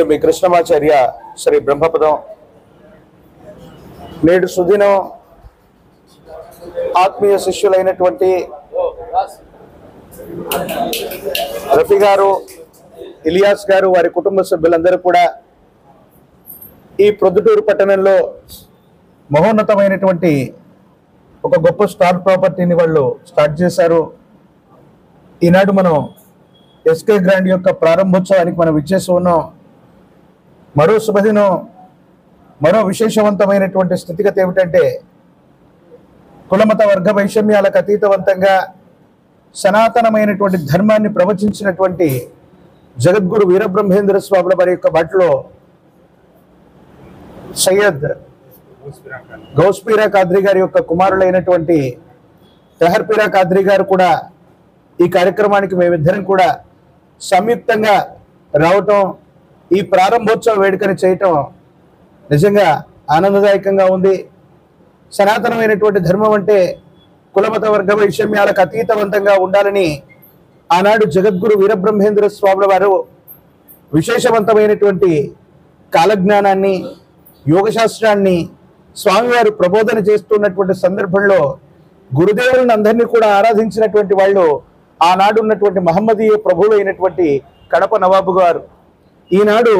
నేను మీ కృష్ణమాచార్య శ్రీ బ్రహ్మపదం. నేడు సుదినం ఆత్మీయ శిష్యులైనటువంటి రఫీ గారు, ఇలియాస్ గారు, వారి కుటుంబ సభ్యులందరూ కూడా ఈ ప్రొద్దుటూరు పట్టణంలో మహోన్నతమైనటువంటి ఒక గొప్ప స్టార్ ప్రాపర్టీని వాళ్ళు స్టార్ట్ చేశారు. ఈనాడు మనం ఎస్కే గ్రాండ్ యొక్క ప్రారంభోత్సవానికి మనం ఇచ్చేసి ఉన్నాం. మరో శుభదినం, మరో విశేషవంతమైనటువంటి స్థితిగతి ఏమిటంటే కులమత వర్గ వైషమ్యాలకు అతీతవంతంగా సనాతనమైనటువంటి ధర్మాన్ని ప్రవచించినటువంటి జగద్గురు వీరబ్రహ్మేంద్ర స్వాముల వారి యొక్క బాటలో సయ్యద్ గౌస్పీరా కాద్రీ గారి యొక్క కుమారులైనటువంటి తెహర్పీరా కాద్రీ గారు కూడా ఈ కార్యక్రమానికి మేమిద్దరం కూడా సంయుక్తంగా రావటం, ఈ ప్రారంభోత్సవ వేడుకని చేయటం నిజంగా ఆనందదాయకంగా ఉంది. సనాతనమైనటువంటి ధర్మం అంటే కులమత వర్గ వైషమ్యాలకు అతీతవంతంగా ఉండాలని ఆనాడు జగద్గురు వీరబ్రహ్మేంద్ర స్వాముల వారు విశేషవంతమైనటువంటి కాలజ్ఞానాన్ని, యోగశాస్త్రాన్ని స్వామివారు ప్రబోధన చేస్తున్నటువంటి సందర్భంలో గురుదేవులను అందరినీ కూడా ఆరాధించినటువంటి వాళ్ళు ఆనాడు ఉన్నటువంటి మహమ్మదీయ ప్రభువులు అయినటువంటి కడప నవాబు గారు. ఈనాడు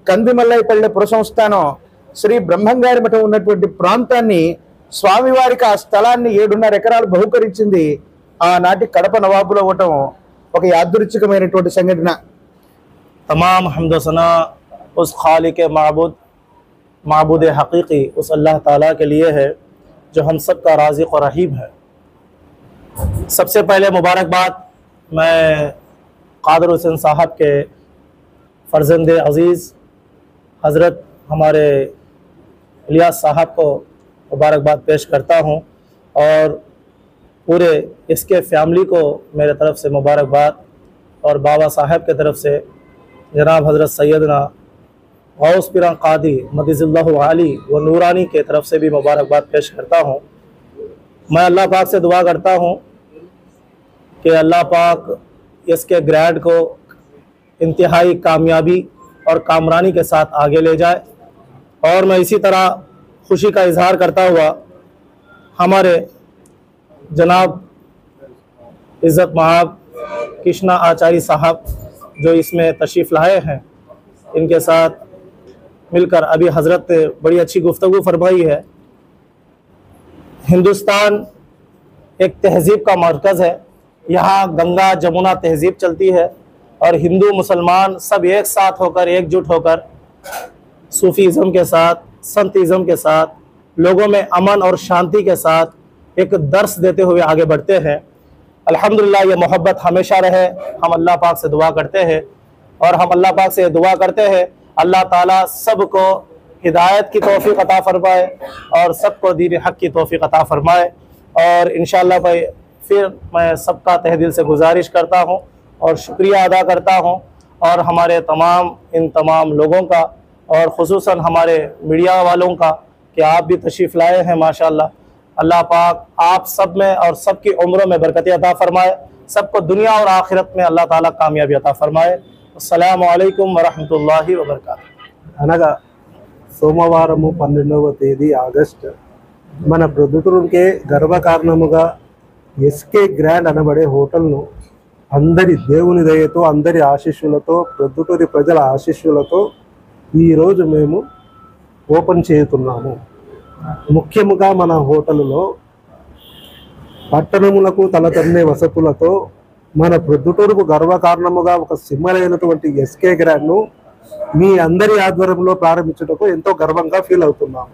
కందిమల్లైపల్లె పురసంస్థానం శ్రీ బ్రహ్మంగారి మఠం ఉన్నటువంటి ప్రాంతాన్ని స్వామివారికి ఆ స్థలాన్ని 7.5 ఎకరాలు బహుకరించింది ఆనాటి కడప నవాబులో ఇవ్వటం ఒక యాదృచ్ఛికమైనటువంటి సంఘటన. तमाम हम्द सना उस खालिक माबूद हकीकी उस अल्लाह ताला के लिए है जो हम सब का राज़िक़ और रहीम है। सबसे पहले मुबारकबाद मैं कादर हुसैन साहब के फ़र्ज़ंद अज़ीज़ हज़रत हमारे इलियास साहब को मुबारकबाद पेश करता हूँ और पूरे इसके फैमिली को मेरे तरफ़ से मुबारकबाद और बाबा साहब के तरफ़ से जनाब हज़रत सैयदना गौस पीरा कादी मदीज़ुल्लाहु आली व नूरानी के तरफ़ से भी मुबारकबाद पेश करता हूँ। मैं अल्लाह पाक से दुआ करता हूँ कि अल्लाह पाक इसके ग्रैंड को इंतहाई कामयाबी और कामरानी के साथ आगे ले जाए। और मैं इसी तरह खुशी का इजहार करता हुआ हमारे जनाब इज़्ज़त महाब कृष्णा आचार्य साहब जो इसमें तशरीफ़ लाए हैं, इनके साथ मिलकर अभी हज़रत ने बड़ी अच्छी गुफ्तगू फरमाई है। हिंदुस्तान एक तहज़ीब का मरकज़ है, यहाँ गंगा जमुना तहज़ीब चलती है और हिंदू मुसलमान सब एक साथ होकर, एकजुट होकर सूफ़ीज़म के साथ, संतिज़म के साथ, लोगों में अमन और शांति के साथ एक दर्स देते हुए आगे बढ़ते हैं। अल्हम्दुलिल्लाह ये मोहब्बत हमेशा रहे, हम अल्लाह पाक से दुआ करते हैं और हम अल्लाह पाक से दुआ करते हैं अल्लाह ताला सबको हिदायत की तौफ़ीक़ अता फ़रमाए और सबको दीन हक़ की तौफ़ीक़ अता फ़रमाए। और इंशाअल्लाह भाई फिर मैं सबका तहे दिल से गुजारिश करता हूँ और शुक्रिया अदा करता हूँ और हमारे इन तमाम लोगों का और ख़ुसूसन हमारे मीडिया वालों का कि आप भी तशरीफ़ लाए हैं माशाअल्लाह। अल्लाह पाक आप सब में और सबकी उम्रों में बरकतें अता फ़रमाए, सबको दुनिया और आखिरत में अल्लाह ताला कामयाबी अता फ़रमाए। अस्सलामु अलैकुम वरहमतुल्लाहि वबरकातुहू। అనగా సోమవారము 12వ తేదీ ఆగస్టు మన ప్రొద్దుటూరుకే గర్వకారణముగా ఎస్కే గ్రాండ్ అనబడే హోటల్ను అందరి దేవుని దయతో, అందరి ఆశీస్సులతో, ప్రొద్దుటూరి ప్రజల ఆశీస్సులతో ఈరోజు మేము ఓపెన్ చేస్తున్నాము. ముఖ్యముగా మన హోటలులో పట్టణములకు తలతన్నే వసతులతో మన ప్రొద్దుటూరుకు గర్వకారణముగా ఒక సింహలైనటువంటి ఎస్కే గ్రాండ్ను మీ అందరి ఆధ్వర్యంలో ప్రారంభించుటకు ఎంతో గర్వంగా ఫీల్ అవుతున్నాము.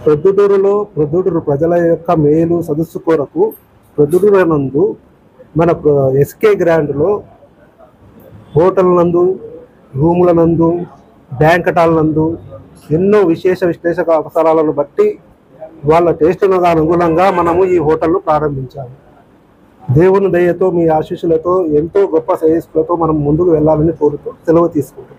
ప్రొద్దుటూరు ప్రజల యొక్క మేలు సదస్సు కొరకు ప్రొద్దుటూరు నందు మన ఎస్కే గ్రాండ్లో హోటల్ నందు, రూముల నందు, బ్యాంకటాల నందు ఎన్నో విశేష విశ్లేషక అవసరాలను బట్టి వాళ్ళ టేస్టులకు అనుగుణంగా మనము ఈ హోటల్ను ప్రారంభించాము. దేవుని దయతో, మీ ఆశీస్సులతో, ఎంతో గొప్ప శ్రేయస్సులతో మనం ముందుకు వెళ్ళాలని కోరుతూ సెలవు తీసుకుంటాం.